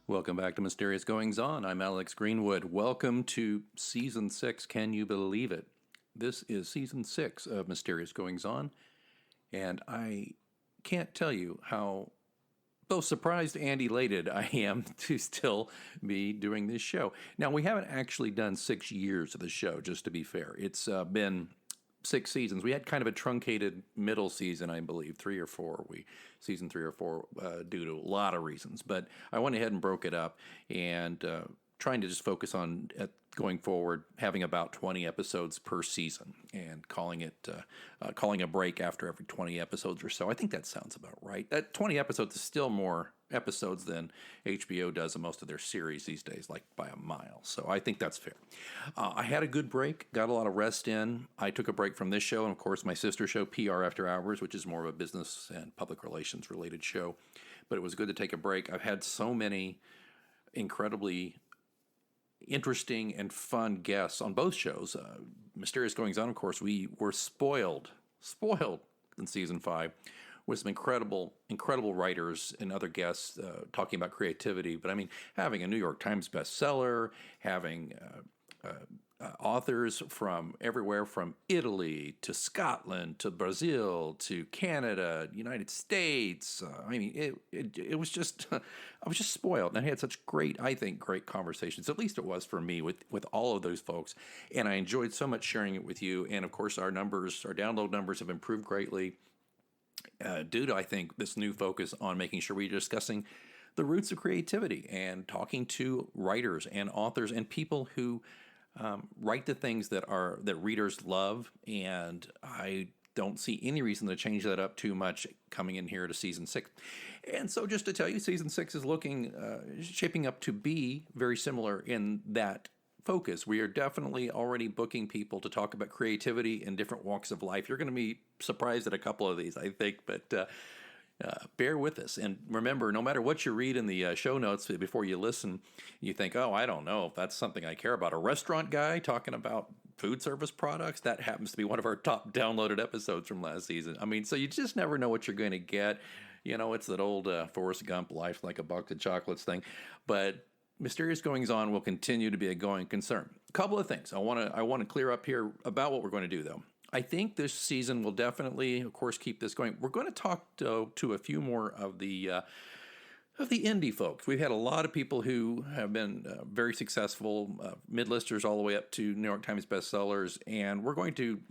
Welcome back to Mysterious Goings On. I'm Alex Greenwood. Welcome to Season 6. Can you believe it? This is Season 6 of Mysterious Goings On, and I can't tell you how both surprised and elated I am to still be doing this show. Now, we haven't actually done 6 years of the show, just to be fair. It's been 6 seasons. We had kind of a truncated middle season, I believe, 3 or 4. Season 3 or 4 due to a lot of reasons. But I went ahead and broke it up and trying to just focus on going forward, having about 20 episodes per season and calling a break after every 20 episodes or so. I think that sounds about right. That 20 episodes is still more episodes than HBO does in most of their series these days, like by a mile. So I think that's fair. I had a good break, got a lot of rest in. I took a break from this show and, of course, my sister show, PR After Hours, which is more of a business and public relations related show. But it was good to take a break. I've had so many incredibly interesting and fun guests on both shows. Mysterious Goings On, of course, we were spoiled in Season 5 with some incredible writers and other guests talking about creativity. But I mean, having a New York Times bestseller, having authors from everywhere from Italy to Scotland to Brazil to Canada, United States. It was just, I was just spoiled. And I had such great conversations. At least it was for me with all of those folks. And I enjoyed so much sharing it with you. And of course, our download numbers have improved greatly due to, I think, this new focus on making sure we're discussing the roots of creativity and talking to writers and authors and people who write the things that readers love, and I don't see any reason to change that up too much coming in here to Season 6. And so just to tell you, Season 6 is shaping up to be very similar in that focus. We are definitely already booking people to talk about creativity in different walks of life. You're going to be surprised at a couple of these, I think, but bear with us. And remember, no matter what you read in the show notes before you listen, you think, oh, I don't know if that's something I care about. A restaurant guy talking about food service products, that happens to be one of our top downloaded episodes from last season. I mean, so you just never know what you're going to get. It's that old Forrest Gump, life like a box of chocolates thing. But Mysterious Goings On will continue to be a going concern. A couple of things I want to clear up here about what we're going to do, though. I think this season will definitely, of course, keep this going. We're going to talk to a few more of the indie folks. We've had a lot of people who have been very successful, mid-listers all the way up to New York Times bestsellers, and we're going to,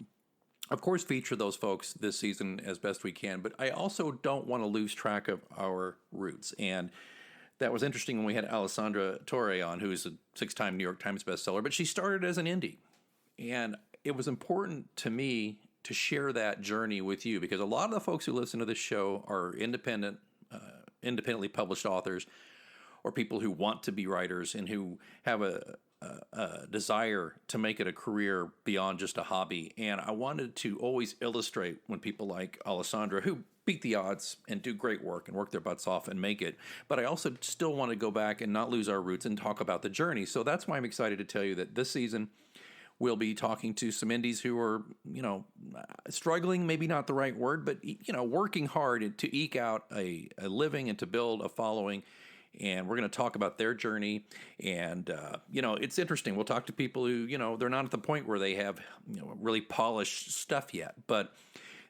of course, feature those folks this season as best we can. But I also don't want to lose track of our roots. And that was interesting when we had Alessandra Torre on, who is a 6-time New York Times bestseller, but she started as an indie. And it was important to me to share that journey with you because a lot of the folks who listen to this show are independently published authors or people who want to be writers and who have a desire to make it a career beyond just a hobby. And I wanted to always illustrate when people like Alessandra, who beat the odds and do great work and work their butts off and make it. But I also still want to go back and not lose our roots and talk about the journey. So that's why I'm excited to tell you that this season we'll be talking to some indies who are, struggling, maybe not the right word, but, working hard to eke out a living and to build a following. And we're going to talk about their journey. And, it's interesting. We'll talk to people who, they're not at the point where they have, really polished stuff yet, but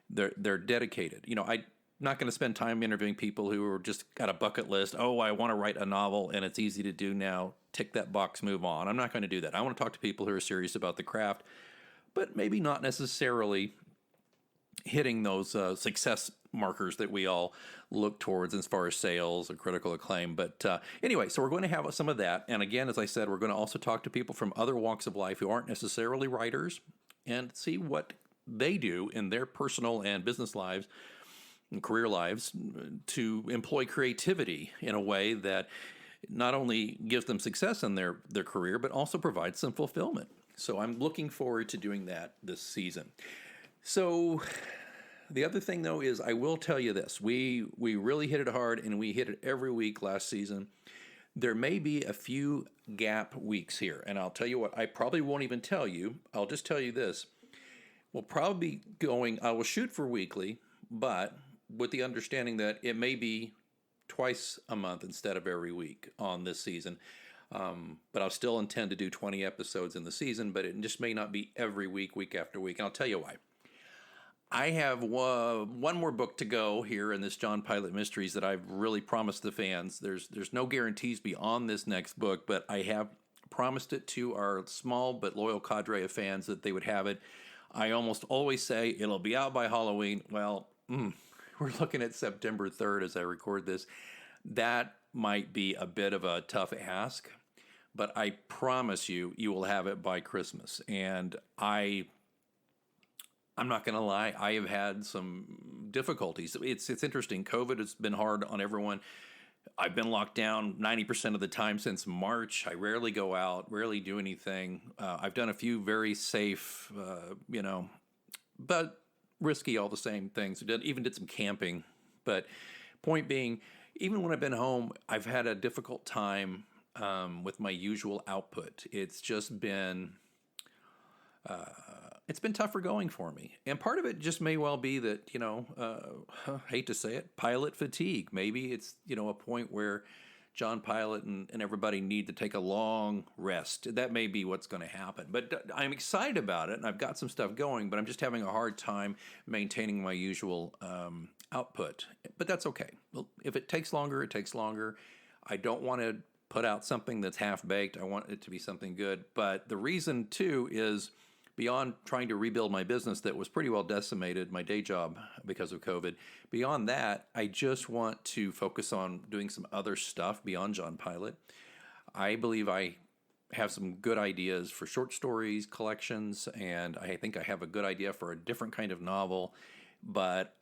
they're dedicated. I'm not going to spend time interviewing people who are just got a bucket list. Oh, I want to write a novel and it's easy to do now. Tick that box, move on. I'm not going to do that. I want to talk to people who are serious about the craft, but maybe not necessarily hitting those success markers that we all look towards as far as sales or critical acclaim. But anyway, so we're going to have some of that. And again, as I said, we're going to also talk to people from other walks of life who aren't necessarily writers and see what they do in their personal and business lives and career lives to employ creativity in a way that not only gives them success in their career, but also provides some fulfillment. So I'm looking forward to doing that this season. So The other thing, though, is I will tell you this. We really hit it hard, and we hit it every week last season. There may be a few gap weeks here, and I'll tell you what, I probably won't even tell you. I'll just tell you this. We'll probably be going, I will shoot for weekly, but with the understanding that it may be twice a month instead of every week on this season. But I'll still intend to do 20 episodes in the season, but it just may not be every week, week after week. And I'll tell you why. I have one more book to go here in this John Pilate Mysteries that I've really promised the fans. There's no guarantees beyond this next book, but I have promised it to our small but loyal cadre of fans that they would have it. I almost always say it'll be out by Halloween. Well, we're looking at September 3rd as I record this. That might be a bit of a tough ask, but I promise you will have it by Christmas. And I'm not going to lie, I have had some difficulties. It's interesting. COVID has been hard on everyone. I've been locked down 90% of the time since March. I rarely go out, rarely do anything. I've done a few very safe, but risky all the same things. Even did some camping. But point being, even when I've been home, I've had a difficult time with my usual output. It's just been... it's been tougher going for me. And part of it just may well be that, hate to say it, pilot fatigue. Maybe it's, a point where John Pilate and everybody need to take a long rest. That may be what's going to happen. But I'm excited about it, and I've got some stuff going, but I'm just having a hard time maintaining my usual output. But that's okay. Well, if it takes longer, it takes longer. I don't want to put out something that's half-baked. I want it to be something good. But the reason, too, is... beyond trying to rebuild my business that was pretty well decimated, my day job because of COVID, beyond that, I just want to focus on doing some other stuff beyond John Pilate. I believe I have some good ideas for short stories, collections, and I think I have a good idea for a different kind of novel. But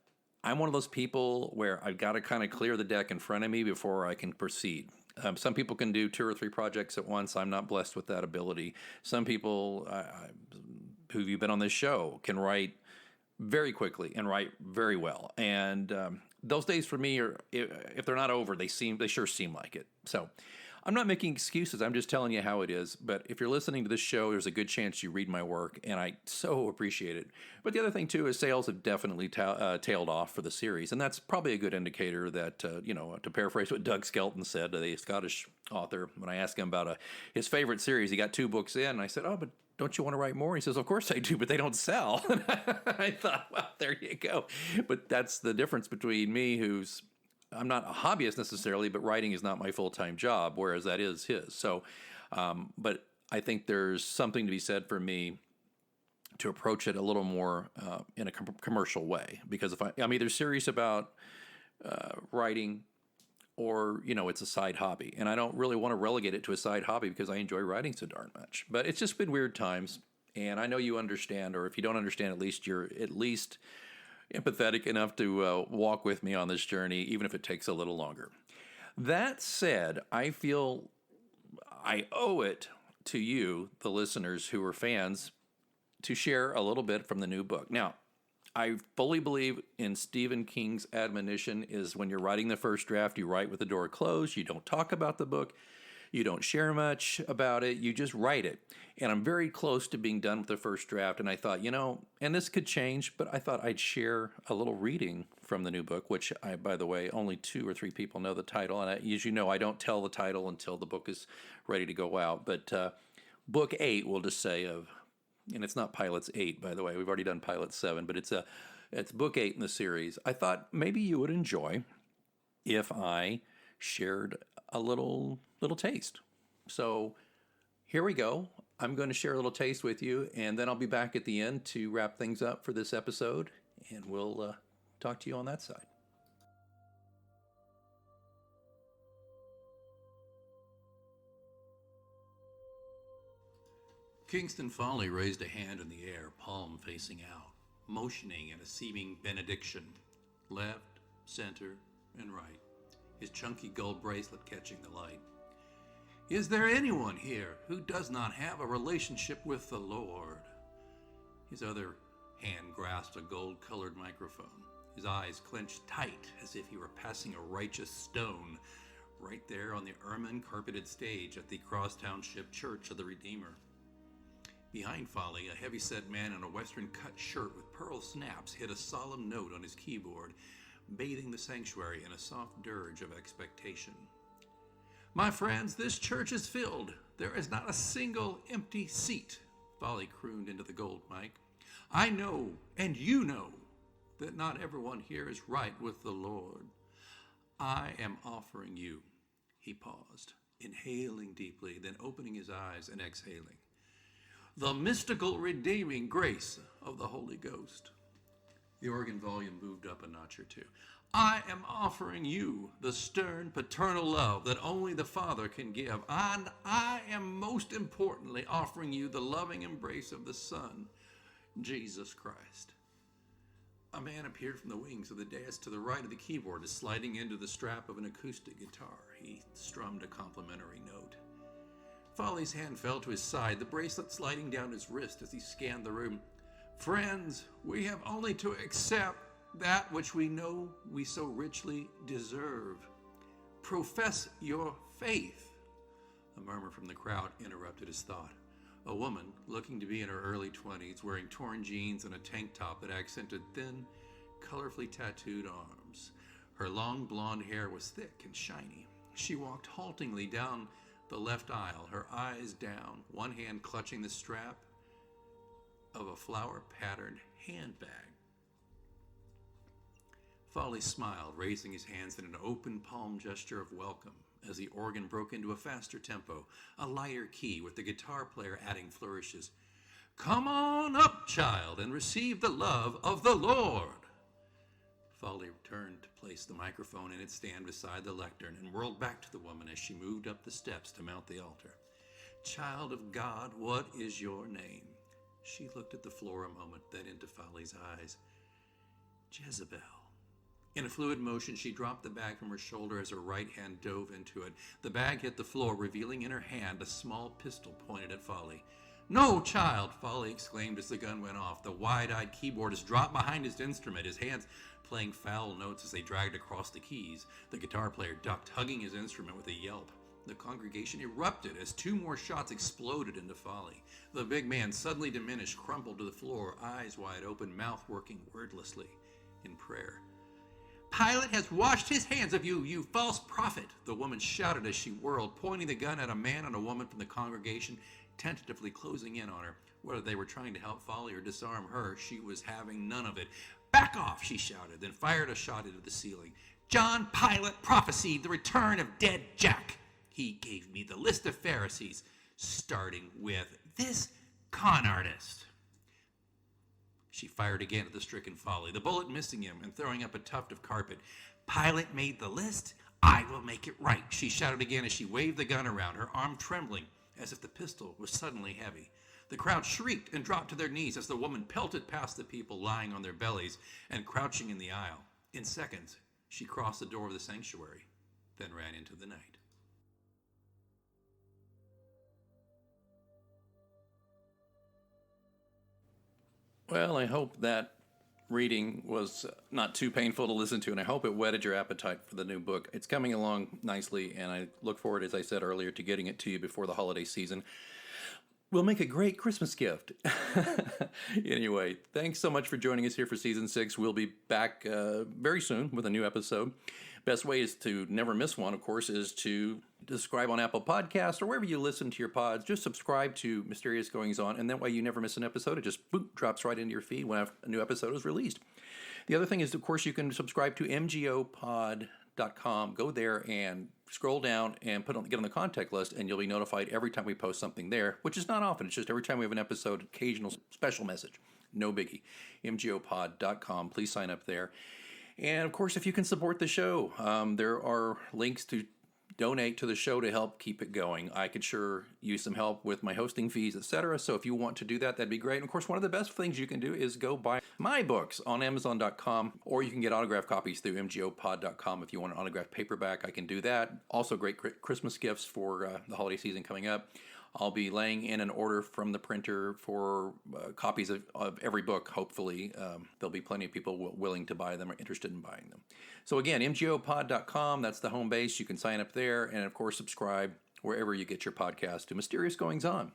I'm one of those people where I've got to kind of clear the deck in front of me before I can proceed. Some people can do 2 or 3 projects at once. I'm not blessed with that ability. Some people who've been on this show can write very quickly and write very well. And those days for me are, if they're not over, they sure seem like it. So I'm not making excuses. I'm just telling you how it is. But if you're listening to this show, there's a good chance you read my work, and I so appreciate it. But the other thing, too, is sales have definitely tailed off for the series, and that's probably a good indicator that, to paraphrase what Doug Skelton said, the Scottish author, when I asked him about his favorite series, he got 2 books in, and I said, but don't you want to write more? He says, of course I do, but they don't sell. I thought, well, there you go. But that's the difference between me, I'm not a hobbyist necessarily, but writing is not my full-time job, whereas that is his. So, but I think there's something to be said for me to approach it a little more in a commercial way. Because if I'm either serious about writing or, it's a side hobby. And I don't really want to relegate it to a side hobby because I enjoy writing so darn much. But it's just been weird times, and I know you understand, or if you don't understand, at least you're empathetic enough to walk with me on this journey, even if it takes a little longer. That said, I feel I owe it to you, the listeners who are fans, to share a little bit from the new book. Now, I fully believe in Stephen King's admonition is when you're writing the first draft, you write with the door closed, you don't talk about the book, you don't share much about it, you just write it. And I'm very close to being done with the first draft, and I thought, and this could change, but I thought I'd share a little reading from the new book, which, by the way, only 2 or 3 people know the title, and as you know, I don't tell the title until the book is ready to go out. But book 8, we'll just say, and it's not Pilate's 8, by the way, we've already done Pilate's 7, but it's book 8 in the series. I thought maybe you would enjoy if I shared a little taste. So here we go. I'm going to share a little taste with you, and then I'll be back at the end to wrap things up for this episode, and we'll talk to you on that side. Kingston Foley raised a hand in the air, palm facing out, motioning in a seeming benediction, left, center, and right, his chunky gold bracelet catching the light. Is there anyone here who does not have a relationship with the Lord? His other hand grasped a gold-colored microphone. His eyes clenched tight as if he were passing a righteous stone right there on the ermine-carpeted stage at the Cross Township Church of the Redeemer. Behind Folly, a heavy-set man in a western-cut shirt with pearl snaps hit a solemn note on his keyboard, bathing the sanctuary in a soft dirge of expectation. "My friends, this church is filled. There is not a single empty seat," Folly crooned into the gold mic. "I know, and you know, that not everyone here is right with the Lord. I am offering you," he paused, inhaling deeply, then opening his eyes and exhaling, "the mystical redeeming grace of the Holy Ghost." The organ volume moved up a notch or two. "I am offering you the stern paternal love that only the Father can give. And I am most importantly offering you the loving embrace of the Son, Jesus Christ." A man appeared from the wings of the dais to the right of the keyboard, sliding into the strap of an acoustic guitar. He strummed a complimentary note. Folly's hand fell to his side, the bracelet sliding down his wrist as he scanned the room. "Friends, we have only to accept that which we know we so richly deserve. Profess your faith." A murmur from the crowd interrupted his thought. A woman, looking to be in her early 20s, wearing torn jeans and a tank top that accented thin, colorfully tattooed arms. Her long blonde hair was thick and shiny. She walked haltingly down the left aisle, her eyes down, one hand clutching the strap of a flower-patterned handbag. Folly smiled, raising his hands in an open palm gesture of welcome as the organ broke into a faster tempo, a lighter key with the guitar player adding flourishes. "Come on up, child, and receive the love of the Lord." Folly turned to place the microphone in its stand beside the lectern and whirled back to the woman as she moved up the steps to mount the altar. "Child of God, what is your name?" She looked at the floor a moment, then into Folly's eyes. "Jezebel." In a fluid motion, she dropped the bag from her shoulder as her right hand dove into it. The bag hit the floor, revealing in her hand a small pistol pointed at Folly. "No, child!" Folly exclaimed as the gun went off. The wide-eyed keyboardist dropped behind his instrument, his hands playing foul notes as they dragged across the keys. The guitar player ducked, hugging his instrument with a yelp. The congregation erupted as two more shots exploded into Folly. The big man, suddenly diminished, crumpled to the floor, eyes wide open, mouth working wordlessly in prayer. "Pilate has washed his hands of you, you false prophet," the woman shouted as she whirled, pointing the gun at a man and a woman from the congregation, tentatively closing in on her. Whether they were trying to help Folly or disarm her, she was having none of it. "Back off," she shouted, then fired a shot into the ceiling. "John Pilate prophesied the return of dead Jack. He gave me the list of Pharisees, starting with this con artist." She fired again at the stricken Folly, the bullet missing him and throwing up a tuft of carpet. "Pilate made the list. I will make it right," she shouted again as she waved the gun around, her arm trembling as if the pistol was suddenly heavy. The crowd shrieked and dropped to their knees as the woman pelted past the people lying on their bellies and crouching in the aisle. In seconds, she crossed the door of the sanctuary, then ran into the night. Well, I hope that reading was not too painful to listen to, and I hope it whetted your appetite for the new book. It's coming along nicely, and I look forward, as I said earlier, to getting it to you before the holiday season. We'll make a great Christmas gift. Anyway, thanks so much for joining us here for Season 6. We'll be back very soon with a new episode. Best way is to never miss one, of course, is to subscribe on Apple Podcasts or wherever you listen to your pods. Just subscribe to Mysterious Goings On, and that way you never miss an episode. It just boop, drops right into your feed when a new episode is released. The other thing is, of course, you can subscribe to mgopod.com. Go there and scroll down and get on the contact list, and you'll be notified every time we post something there, which is not often. It's just every time we have an episode, occasional special message. No biggie. mgopod.com. Please sign up there. And, of course, if you can support the show, there are links to donate to the show to help keep it going. I could sure use some help with my hosting fees, etc. So if you want to do that, that'd be great. And, of course, one of the best things you can do is go buy my books on Amazon.com, or you can get autographed copies through mgopod.com. If you want an autographed paperback, I can do that. Also, great Christmas gifts for the holiday season coming up. I'll be laying in an order from the printer for copies of every book, hopefully. There'll be plenty of people willing to buy them or interested in buying them. So again, mgopod.com, that's the home base. You can sign up there and, of course, subscribe wherever you get your podcast to Mysterious Goings On.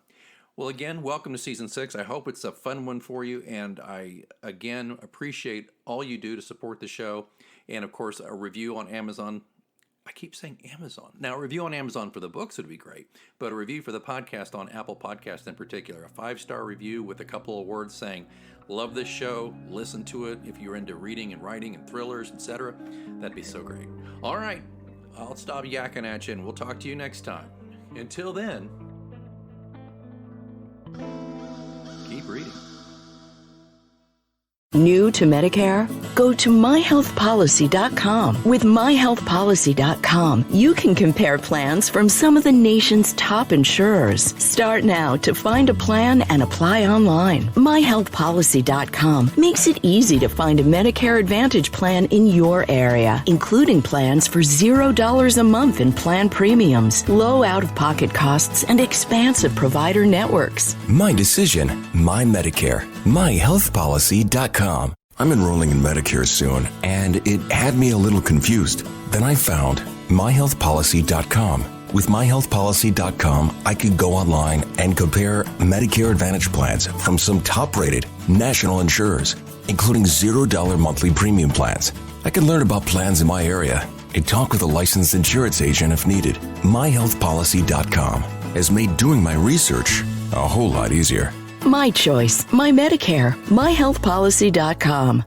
Well, again, welcome to Season 6. I hope it's a fun one for you, and I, again, appreciate all you do to support the show. And, of course, a review on Amazon. I keep saying Amazon. Now, a review on Amazon for the books would be great, but a review for the podcast on Apple Podcast in particular, a 5-star review with a couple of words saying, love this show, listen to it if you're into reading and writing and thrillers, etc. That'd be so great. All right, I'll stop yakking at you, and we'll talk to you next time. Until then, keep reading. New to Medicare? Go to myhealthpolicy.com. With myhealthpolicy.com, you can compare plans from some of the nation's top insurers. Start now to find a plan and apply online. myhealthpolicy.com makes it easy to find a Medicare Advantage plan in your area, including plans for $0 a month in plan premiums, low out-of-pocket costs, and expansive provider networks. My decision, my Medicare. myhealthpolicy.com. I'm enrolling in Medicare soon, and it had me a little confused. Then I found myhealthpolicy.com. With myhealthpolicy.com, I could go online and compare Medicare Advantage plans from some top-rated national insurers, including $0 monthly premium plans. I could learn about plans in my area and talk with a licensed insurance agent if needed. myhealthpolicy.com has made doing my research a whole lot easier. My choice, my Medicare, myhealthpolicy.com.